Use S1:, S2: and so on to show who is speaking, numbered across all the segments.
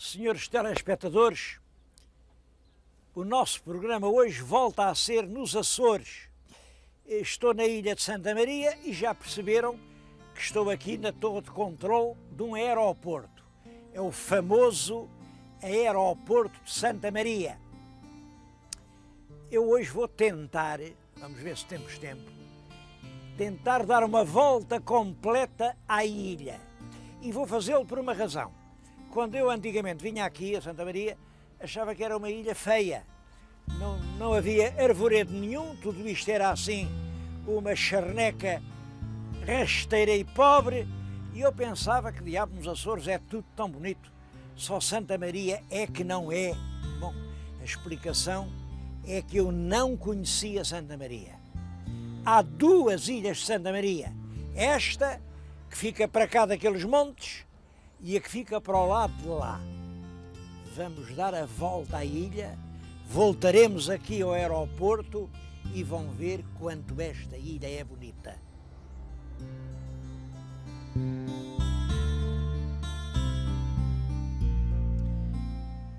S1: Senhores telespectadores, o nosso programa hoje volta a ser nos Açores. Estou na ilha de Santa Maria e já perceberam que estou aqui na torre de controle de um aeroporto. É o famoso aeroporto de Santa Maria. Eu hoje vou tentar, vamos ver se temos tempo, tentar dar uma volta completa à ilha. E vou fazê-lo por uma razão. Quando eu antigamente vinha aqui a Santa Maria, achava que era uma ilha feia. Não havia arvoredo nenhum, tudo isto era assim, uma charneca rasteira e pobre, e eu pensava que, diabo, nos Açores é tudo tão bonito, só Santa Maria é que não é. Bom, a explicação é que eu não conhecia Santa Maria. Há duas ilhas de Santa Maria, esta que fica para cá daqueles montes e a que fica para o lado de lá. Vamos dar a volta à ilha, voltaremos aqui ao aeroporto e vão ver quanto esta ilha é bonita.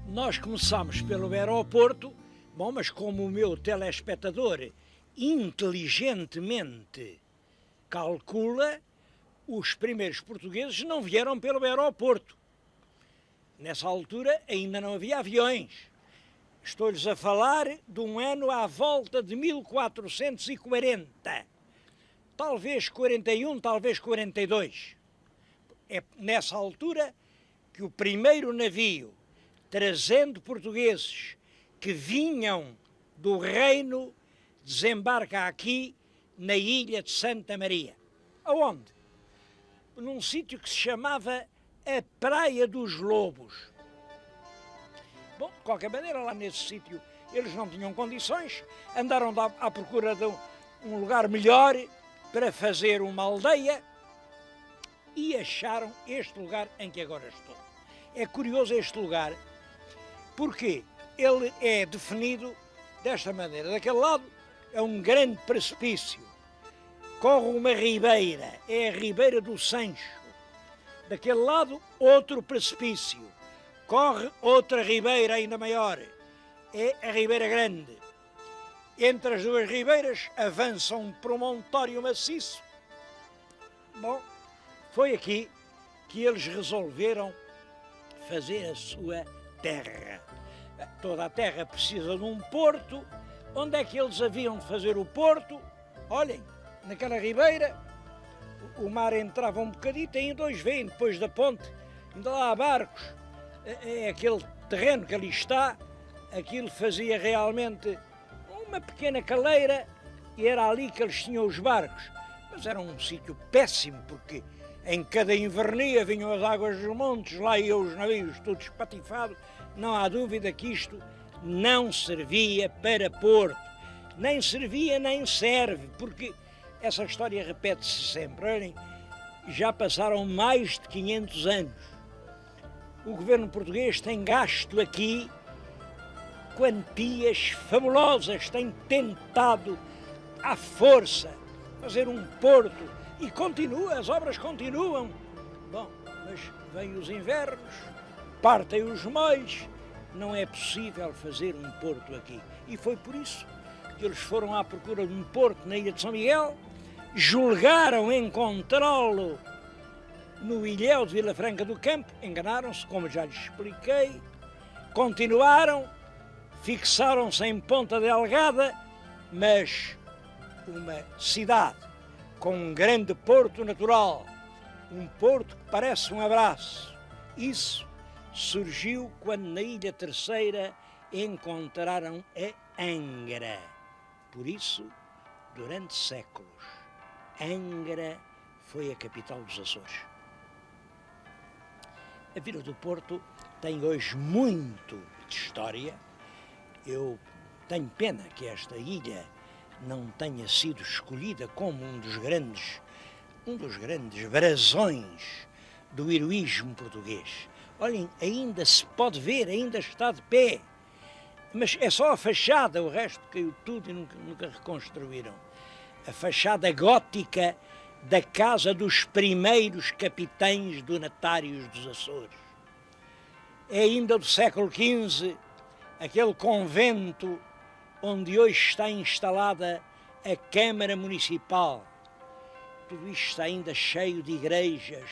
S1: Nós começamos pelo aeroporto, bom, mas como o meu telespectador inteligentemente calcula, os primeiros portugueses não vieram pelo aeroporto. Nessa altura ainda não havia aviões. Estou-lhes a falar de um ano à volta de 1440. Talvez 41, talvez 42. É nessa altura que o primeiro navio trazendo portugueses que vinham do reino desembarca aqui na ilha de Santa Maria. Aonde? Num sítio que se chamava a Praia dos Lobos. Bom, de qualquer maneira, lá nesse sítio eles não tinham condições, andaram à procura de um lugar melhor para fazer uma aldeia e acharam este lugar em que agora estou. É curioso este lugar porque ele é definido desta maneira. Daquele lado é um grande precipício, corre uma ribeira, é a Ribeira do Sancho. Daquele lado, outro precipício, corre outra ribeira ainda maior, é a Ribeira Grande. Entre as duas ribeiras avança um promontório maciço. Bom, foi aqui que eles resolveram fazer a sua terra. Toda a terra precisa de um porto. Onde é que eles haviam de fazer o porto? Olhem, naquela ribeira, o mar entrava um bocadito, ainda hoje vêm, depois da ponte, ainda lá há barcos. É aquele terreno que ali está, aquilo fazia realmente uma pequena caleira e era ali que eles tinham os barcos. Mas era um sítio péssimo, porque em cada invernia vinham as águas dos montes, lá iam os navios todos espatifados. Não há dúvida que isto não servia para porto, nem servia nem serve, porque essa história repete-se sempre. Olhem, já passaram mais de 500 anos. O governo português tem gasto aqui quantias fabulosas, tem tentado à força fazer um porto e continua, as obras continuam. Bom, mas vêm os invernos, partem os mois, não é possível fazer um porto aqui. E foi por isso que eles foram à procura de um porto na ilha de São Miguel, julgaram encontrá-lo no ilhéu de Vila Franca do Campo, enganaram-se, como já lhes expliquei, continuaram, fixaram-se em Ponta Delgada, mas uma cidade com um grande porto natural, um porto que parece um abraço, isso surgiu quando na Ilha Terceira encontraram a Angra. Por isso, durante séculos, Angra foi a capital dos Açores. A Vila do Porto tem hoje muito de história. Eu tenho pena que esta ilha não tenha sido escolhida como um dos grandes brasões do heroísmo português. Olhem, ainda se pode ver, ainda está de pé, mas é só a fachada, o resto caiu tudo e nunca reconstruíram. A fachada gótica da casa dos primeiros capitães donatários dos Açores. é ainda do século XV, aquele convento onde hoje está instalada a Câmara Municipal. Tudo isto está ainda cheio de igrejas,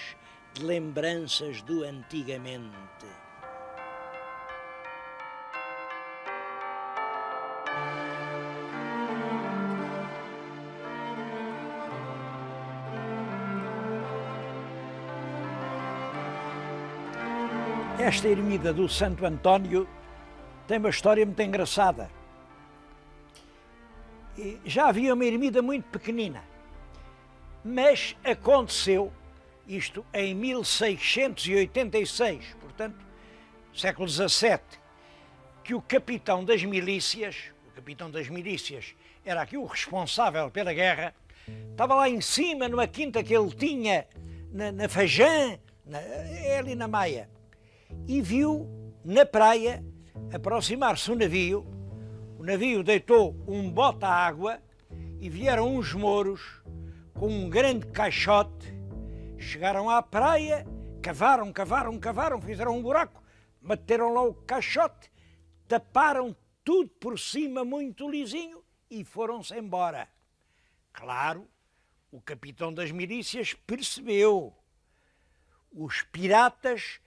S1: de lembranças do antigamente. Esta ermida do Santo António tem uma história muito engraçada. Já havia uma ermida muito pequenina, mas aconteceu, isto em 1686, portanto, século XVII, que o capitão das milícias era aqui o responsável pela guerra, estava lá em cima, numa quinta que ele tinha, na Fajã, ali na Maia, e viu na praia aproximar-se um navio. O navio deitou um bote à água e vieram uns mouros com um grande caixote, chegaram à praia, cavaram, fizeram um buraco, bateram lá o caixote, taparam tudo por cima muito lisinho e foram-se embora. Claro, o capitão das milícias percebeu. Os piratas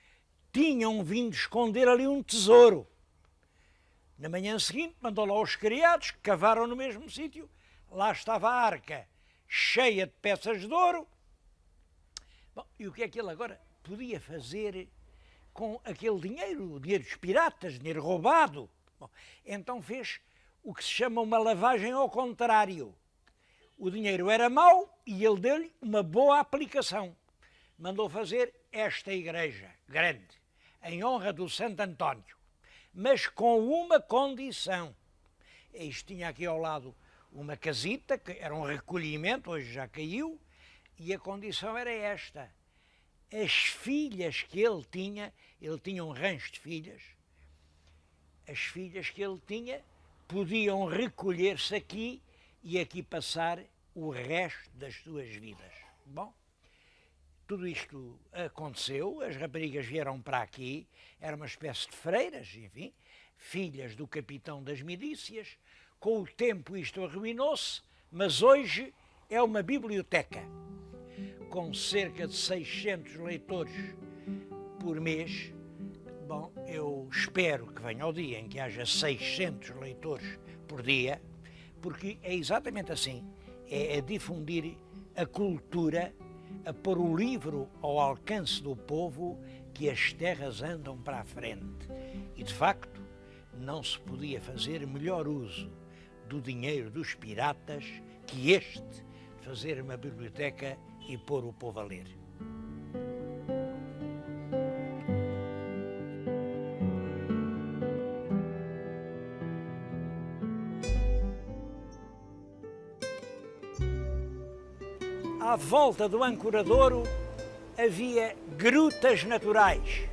S1: tinham vindo esconder ali um tesouro. Na manhã seguinte, mandou lá os criados, cavaram no mesmo sítio, lá estava a arca cheia de peças de ouro. Bom, e o que é que ele agora podia fazer com aquele dinheiro, o dinheiro dos piratas, dinheiro roubado? Bom, então fez o que se chama uma lavagem ao contrário. O dinheiro era mau e ele deu-lhe uma boa aplicação. Mandou fazer esta igreja grande, em honra do Santo António, mas com uma condição. Isto tinha aqui ao lado uma casita, que era um recolhimento, hoje já caiu, e a condição era esta. As filhas que ele tinha um rancho de filhas, as filhas que ele tinha podiam recolher-se aqui e aqui passar o resto das suas vidas. Bom, tudo isto aconteceu, as raparigas vieram para aqui, era uma espécie de freiras, enfim, filhas do capitão das milícias. Com o tempo isto arruinou-se, mas hoje é uma biblioteca, com cerca de 600 leitores por mês. Bom, eu espero que venha o dia em que haja 600 leitores por dia, porque é exatamente assim, é a difundir a cultura, a pôr o livro ao alcance do povo, que as terras andam para a frente. E, de facto, não se podia fazer melhor uso do dinheiro dos piratas que este, de fazer uma biblioteca e pôr o povo a ler. À volta do Ancoradouro havia grutas naturais.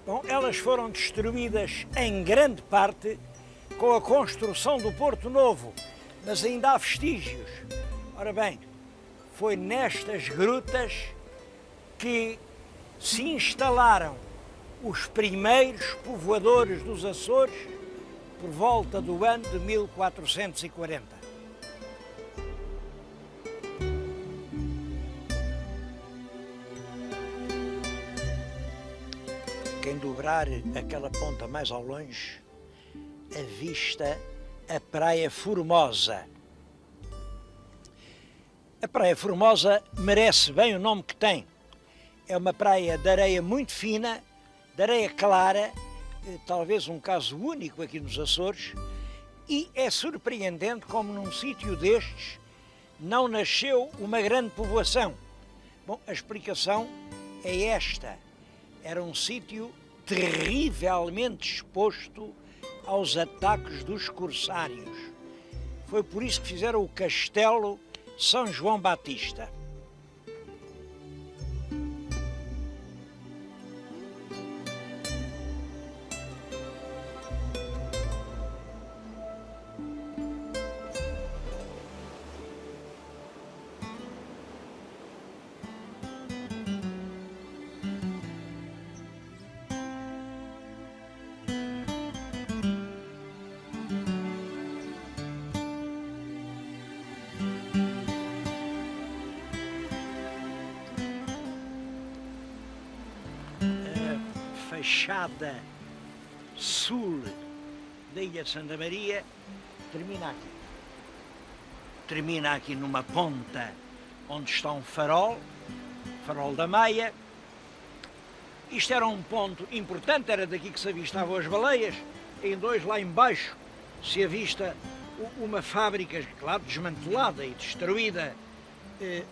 S1: Bom, elas foram destruídas em grande parte com a construção do Porto Novo, mas ainda há vestígios. Ora bem, foi nestas grutas que se instalaram os primeiros povoadores dos Açores por volta do ano de 1440. Quem dobrar aquela ponta mais ao longe, avista a Praia Formosa. A Praia Formosa merece bem o nome que tem. É uma praia de areia muito fina, de areia clara, talvez um caso único aqui nos Açores, e é surpreendente como num sítio destes não nasceu uma grande povoação. Bom, a explicação é esta. Era um sítio terrivelmente exposto aos ataques dos corsários. Foi por isso que fizeram o Castelo São João Batista. fachada sul da Ilha de Santa Maria termina aqui. Termina aqui numa ponta onde está um farol da Maia. Isto era um ponto importante, era daqui que se avistavam as baleias. Em dois, lá embaixo, se avista uma fábrica, claro, desmantelada e destruída,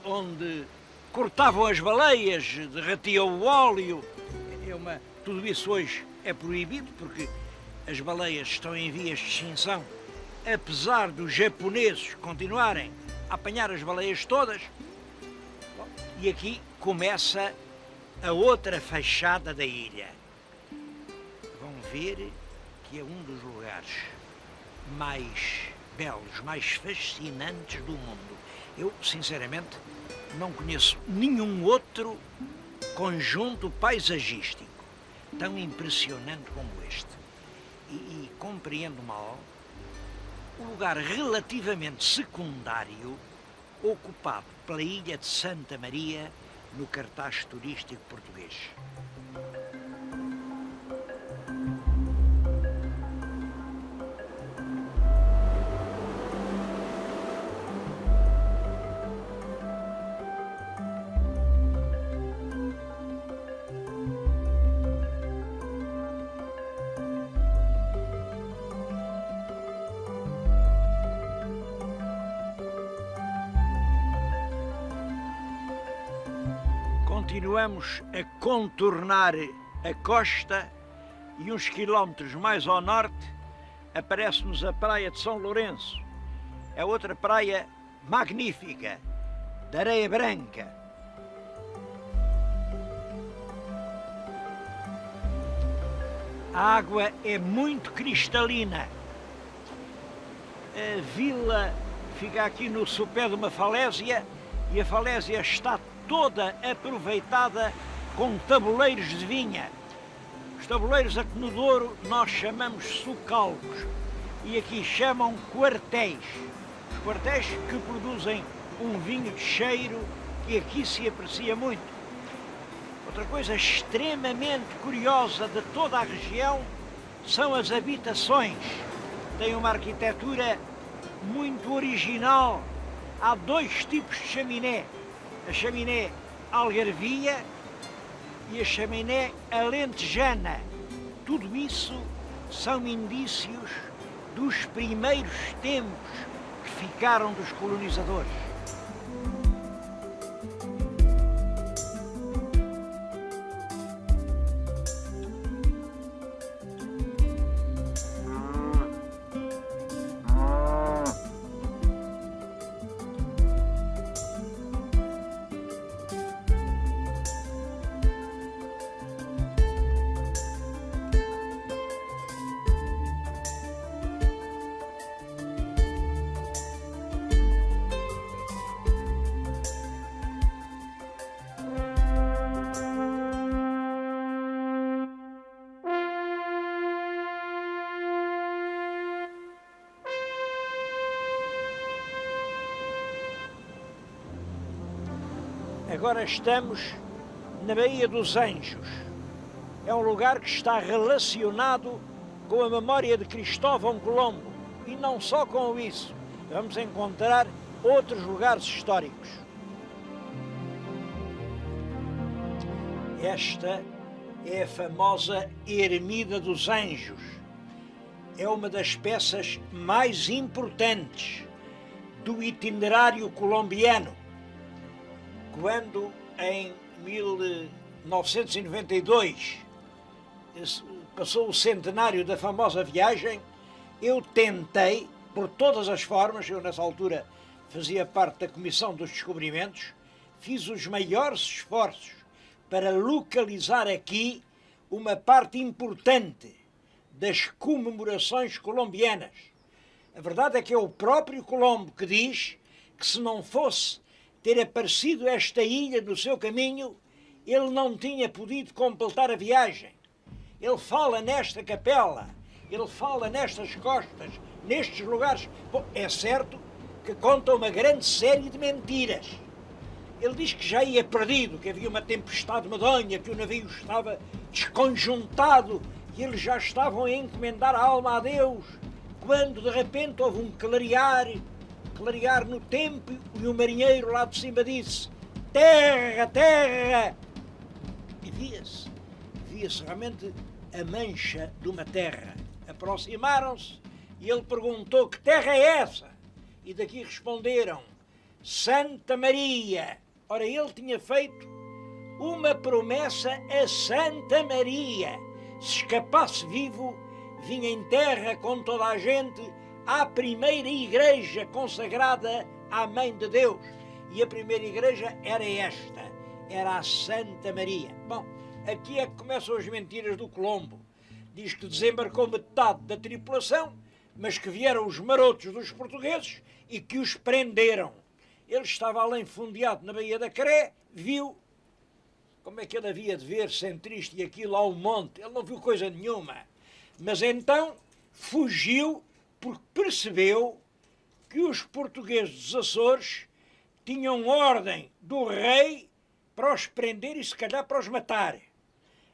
S1: onde cortavam as baleias, derretiam o óleo. Tudo isso hoje é proibido, porque as baleias estão em vias de extinção, apesar dos japoneses continuarem a apanhar as baleias todas. E aqui começa a outra fachada da ilha. Vão ver que é um dos lugares mais belos, mais fascinantes do mundo. Eu, sinceramente, não conheço nenhum outro conjunto paisagístico tão impressionante como este. E compreendo mal o lugar relativamente secundário ocupado pela Ilha de Santa Maria no cartaz turístico português. Continuamos a contornar a costa e uns quilómetros mais ao norte aparece-nos a praia de São Lourenço. É outra praia magnífica, de areia branca. A água é muito cristalina. A vila fica aqui no sopé de uma falésia e a falésia está toda aproveitada com tabuleiros de vinha. Os tabuleiros a que no Douro nós chamamos socalcos e aqui chamam quartéis. Os quartéis que produzem um vinho de cheiro que aqui se aprecia muito. Outra coisa extremamente curiosa de toda a região são as habitações. Tem uma arquitetura muito original. Há dois tipos de chaminé. A chaminé algarvia e a chaminé alentejana. Tudo isso são indícios dos primeiros tempos que ficaram dos colonizadores. Agora estamos na Baía dos Anjos. É um lugar que está relacionado com a memória de Cristóvão Colombo. E não só com isso. Vamos encontrar outros lugares históricos. Esta é a famosa Ermida dos Anjos. É uma das peças mais importantes do itinerário colombiano. Quando, em 1992, passou o centenário da famosa viagem, eu tentei, por todas as formas, eu nessa altura fazia parte da Comissão dos Descobrimentos, fiz os maiores esforços para localizar aqui uma parte importante das comemorações colombianas. A verdade é que é o próprio Colombo que diz que se não fosse ter aparecido esta ilha no seu caminho, ele não tinha podido completar a viagem. Ele fala nesta capela, ele fala nestas costas, nestes lugares. Bom, é certo que conta uma grande série de mentiras. Ele diz que já ia perdido, que havia uma tempestade medonha, que o navio estava desconjuntado e eles já estavam a encomendar a alma a Deus, quando de repente houve um clarear no tempo, e o marinheiro lá de cima disse: terra, terra! E via-se realmente a mancha de uma terra. Aproximaram-se e ele perguntou: que terra é essa? E daqui responderam: Santa Maria. Ora, ele tinha feito uma promessa a Santa Maria. Se escapasse vivo, vinha em terra com toda a gente à primeira igreja consagrada à Mãe de Deus. E a primeira igreja era esta, era a Santa Maria. Bom, aqui é que começam as mentiras do Colombo. Diz que desembarcou metade da tripulação, mas que vieram os marotos dos portugueses e que os prenderam. Ele estava além fundeado na Baía da Cré, viu como é que ele havia de ver, sendo triste, e aquilo ao monte. Ele não viu coisa nenhuma. Mas então fugiu porque percebeu que os portugueses dos Açores tinham ordem do rei para os prender e se calhar para os matar.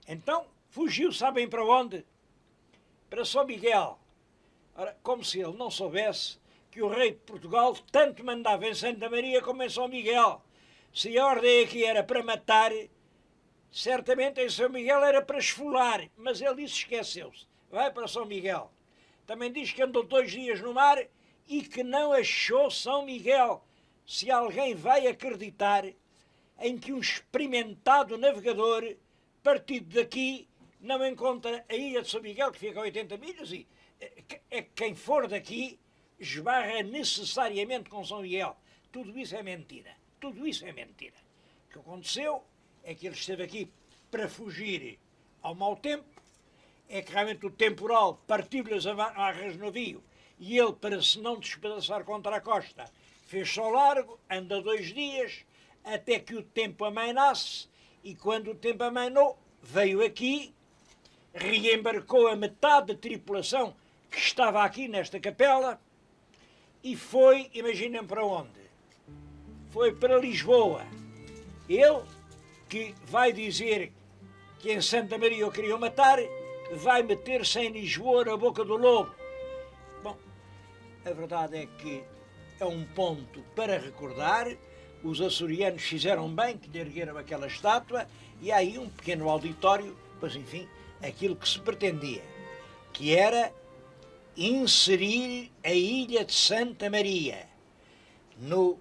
S1: Então fugiu, sabem para onde? Para São Miguel. Ora, como se ele não soubesse que o rei de Portugal tanto mandava em Santa Maria como em São Miguel. Se a ordem aqui era para matar, certamente em São Miguel era para esfolar, mas ele disse, esqueceu-se. Vai para São Miguel. Também diz que andou 2 dias no mar e que não achou São Miguel. Se alguém vai acreditar em que um experimentado navegador, partido daqui, não encontra a ilha de São Miguel, que fica a 80 milhas, e quem for daqui esbarra necessariamente com São Miguel. Tudo isso é mentira. Tudo isso é mentira. O que aconteceu é que ele esteve aqui para fugir ao mau tempo, é que realmente o temporal partiu-lhe as amarras no navio e ele, para se não despedaçar contra a costa, fez só largo, anda 2 dias, até que o tempo amainasse, e quando o tempo amainou, veio aqui, reembarcou a metade da tripulação que estava aqui nesta capela e foi, imaginem para onde? Foi para Lisboa. Ele, que vai dizer que em Santa Maria o queriam matar, vai meter-se em Lisboa na boca do lobo. Bom, a verdade é que é um ponto para recordar. Os açorianos fizeram bem que lhe ergueram aquela estátua, e há aí um pequeno auditório, pois enfim, aquilo que se pretendia, que era inserir a ilha de Santa Maria no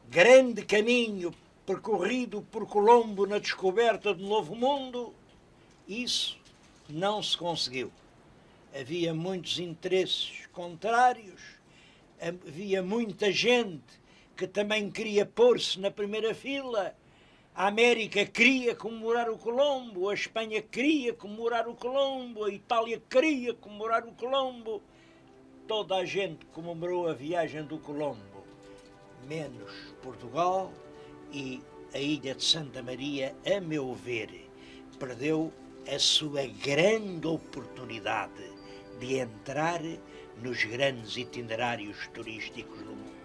S1: grande caminho percorrido por Colombo na descoberta do Novo Mundo. Isso não se conseguiu. Havia muitos interesses contrários, havia muita gente que também queria pôr-se na primeira fila. A América queria comemorar o Colombo, a Espanha queria comemorar o Colombo, a Itália queria comemorar o Colombo. Toda a gente comemorou a viagem do Colombo, menos Portugal, e a ilha de Santa Maria, a meu ver, perdeu a sua grande oportunidade de entrar nos grandes itinerários turísticos do mundo.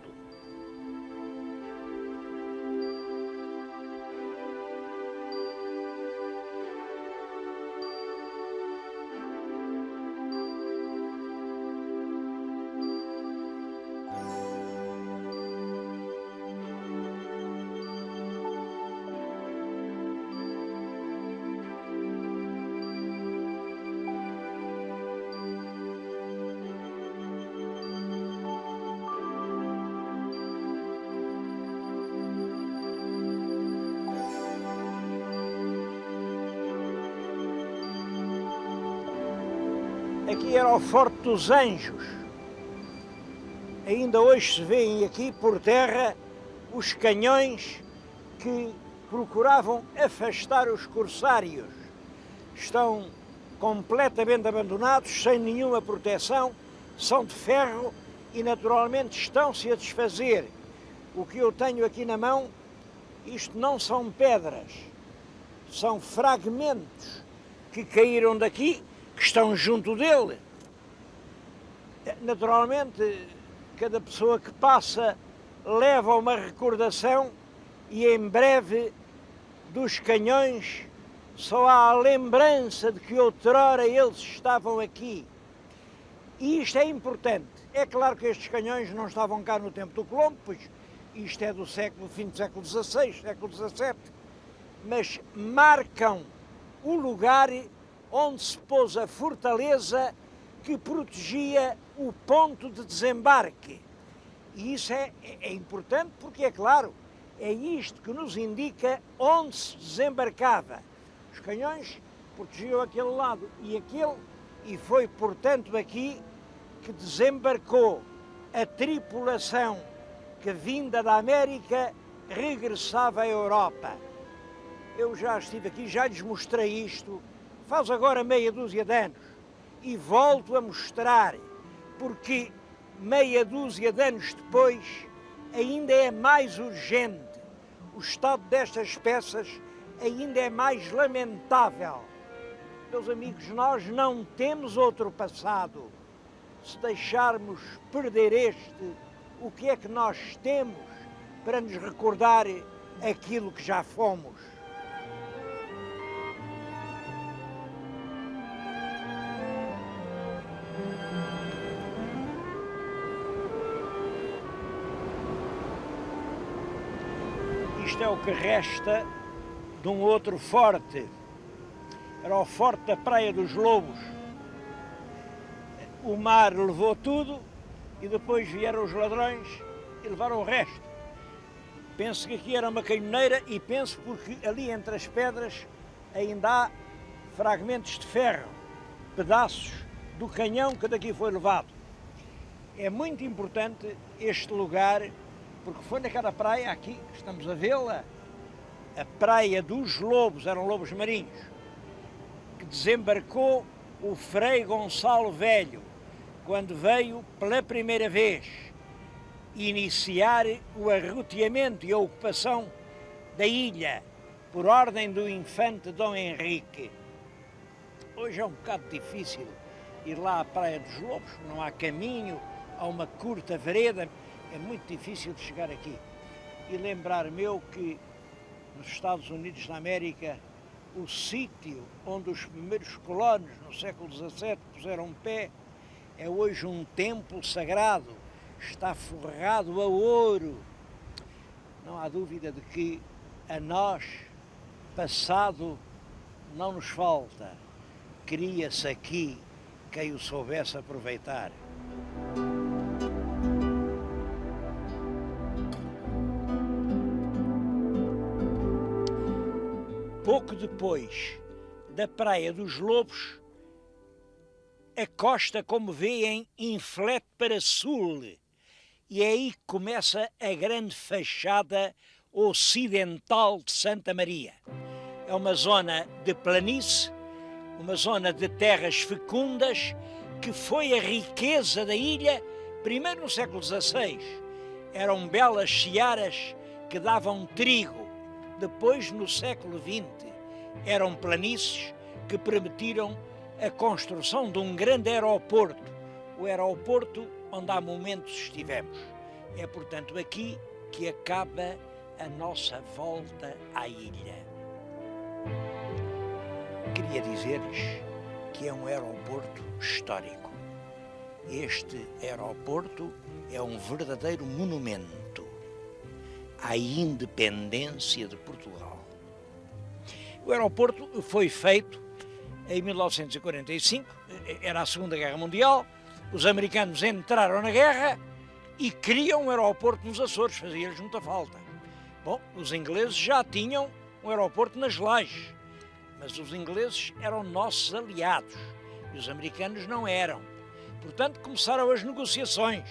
S1: Aqui era o Forte dos Anjos. Ainda hoje se vêem aqui por terra os canhões que procuravam afastar os corsários. Estão completamente abandonados, sem nenhuma proteção, são de ferro e naturalmente estão-se a desfazer. O que eu tenho aqui na mão, isto não são pedras, são fragmentos que caíram daqui, que estão junto dele. Naturalmente, cada pessoa que passa leva uma recordação e em breve dos canhões só há a lembrança de que outrora eles estavam aqui. E isto é importante. É claro que estes canhões não estavam cá no tempo do Colombo, pois isto é do fim do século XVI, século XVII, mas marcam o lugar onde se pôs a fortaleza que protegia o ponto de desembarque. E isso é importante porque, é claro, é isto que nos indica onde se desembarcava. Os canhões protegiam aquele lado e aquele, e foi, portanto, aqui que desembarcou a tripulação que, vinda da América, regressava à Europa. Eu já estive aqui, já lhes mostrei isto, faz agora meia dúzia de anos, e volto a mostrar, porque meia dúzia de anos depois ainda é mais urgente. O estado destas peças ainda é mais lamentável. Meus amigos, nós não temos outro passado. Se deixarmos perder este, o que é que nós temos para nos recordar aquilo que já fomos? Isto é o que resta de um outro forte. Era o forte da Praia dos Lobos. O mar levou tudo e depois vieram os ladrões e levaram o resto. Penso que aqui era uma canhoneira e penso porque ali entre as pedras ainda há fragmentos de ferro, pedaços do canhão que daqui foi levado. É muito importante este lugar porque foi naquela praia aqui, estamos a vê-la, a Praia dos Lobos, eram lobos marinhos, que desembarcou o Frei Gonçalo Velho, quando veio pela primeira vez iniciar o arroteamento e a ocupação da ilha, por ordem do infante Dom Henrique. Hoje é um bocado difícil ir lá à Praia dos Lobos, não há caminho, há uma curta vereda, é muito difícil de chegar aqui. E lembrar-me eu que nos Estados Unidos da América, o sítio onde os primeiros colonos no século XVII puseram pé é hoje um templo sagrado, está forrado a ouro. Não há dúvida de que a nós, passado, não nos falta. Cria-se aqui quem o soubesse aproveitar. Pouco depois da Praia dos Lobos, a costa, como veem, inflete para sul. E é aí que começa a grande fachada ocidental de Santa Maria. É uma zona de planície, uma zona de terras fecundas, que foi a riqueza da ilha, primeiro no século XVI. Eram belas searas que davam trigo. Depois, no século XX, eram planícies que permitiram a construção de um grande aeroporto, o aeroporto onde há momentos estivemos. É, portanto, aqui que acaba a nossa volta à ilha. Queria dizer-lhes que é um aeroporto histórico. Este aeroporto é um verdadeiro monumento à independência de Portugal. O aeroporto foi feito em 1945, era a Segunda Guerra Mundial, os americanos entraram na guerra e criam um aeroporto nos Açores, fazia-lhes muita falta. Bom, os ingleses já tinham um aeroporto nas Lajes, mas os ingleses eram nossos aliados e os americanos não eram. Portanto, começaram as negociações.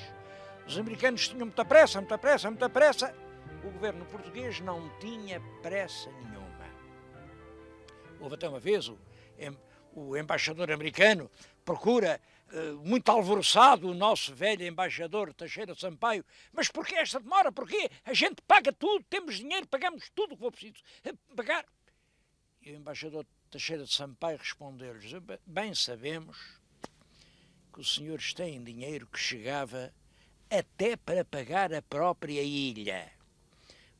S1: Os americanos tinham muita pressa, muita pressa, muita pressa. O governo português não tinha pressa nenhuma. Houve até uma vez o embaixador americano procura, muito alvoroçado, o nosso velho embaixador Teixeira Sampaio. Mas porquê esta demora? Porquê? A gente paga tudo, temos dinheiro, pagamos tudo o que for preciso pagar. E o embaixador Teixeira de Sampaio respondeu-lhes: bem sabemos que os senhores têm dinheiro que chegava até para pagar a própria ilha.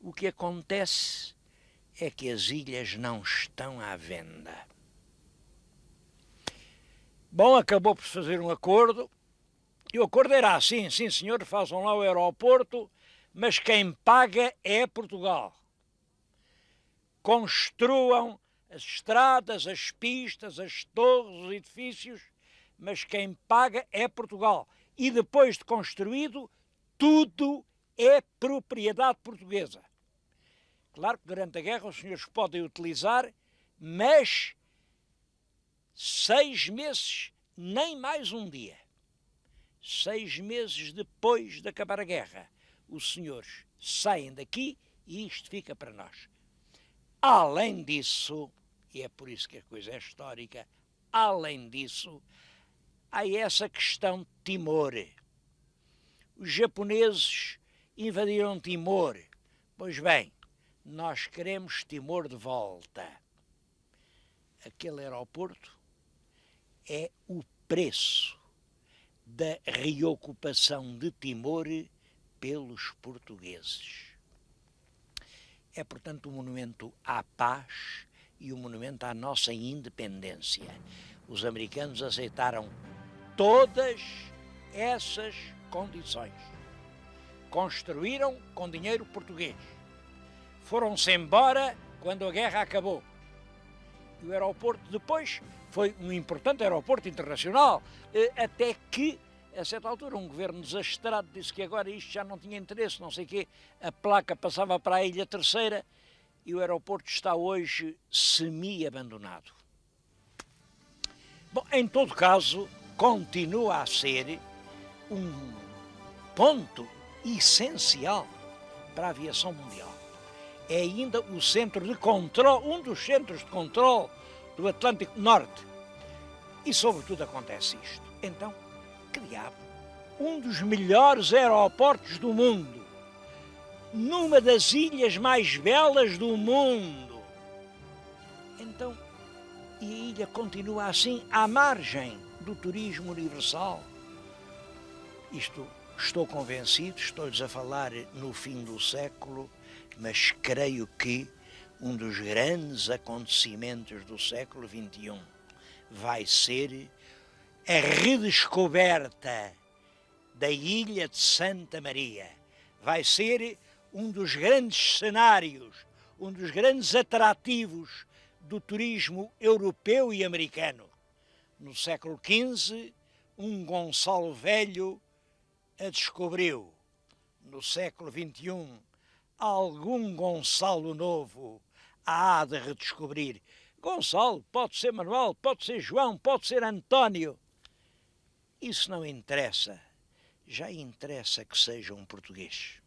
S1: O que acontece é que as ilhas não estão à venda. Bom, acabou por fazer um acordo, e o acordo era assim: sim senhor, façam lá o aeroporto, mas quem paga é Portugal. Construam as estradas, as pistas, as torres, os edifícios, mas quem paga é Portugal. E depois de construído, tudo é propriedade portuguesa. Claro que durante a guerra os senhores podem utilizar, mas 6 meses, nem mais um dia, 6 meses depois de acabar a guerra, os senhores saem daqui e isto fica para nós. Além disso, e é por isso que a coisa é histórica, além disso, há essa questão de Timor. Os japoneses invadiram Timor. Pois bem, nós queremos Timor de volta. Aquele aeroporto é o preço da reocupação de Timor pelos portugueses. É, portanto, um monumento à paz e um monumento à nossa independência. Os americanos aceitaram todas essas condições. Construíram com dinheiro português. Foram-se embora quando a guerra acabou. E o aeroporto depois foi um importante aeroporto internacional, até que, a certa altura, um governo desastrado disse que agora isto já não tinha interesse, não sei o quê, a placa passava para a Ilha Terceira e o aeroporto está hoje semi-abandonado. Bom, em todo caso, continua a ser um ponto essencial para a aviação mundial. É ainda o centro de controle, um dos centros de controle do Atlântico Norte. E sobretudo acontece isto. Então, que diabo? Um dos melhores aeroportos do mundo, numa das ilhas mais belas do mundo. Então, e a ilha continua assim à margem do turismo universal. Isto, estou convencido, estou-lhes a falar no fim do século, mas creio que um dos grandes acontecimentos do século XXI vai ser a redescoberta da ilha de Santa Maria. Vai ser um dos grandes cenários, um dos grandes atrativos do turismo europeu e americano. No século XV, um Gonçalo Velho a descobriu. No século XXI, algum Gonçalo novo a há de redescobrir. Gonçalo, pode ser Manuel, pode ser João, pode ser António. Isso não interessa. Já interessa que seja um português.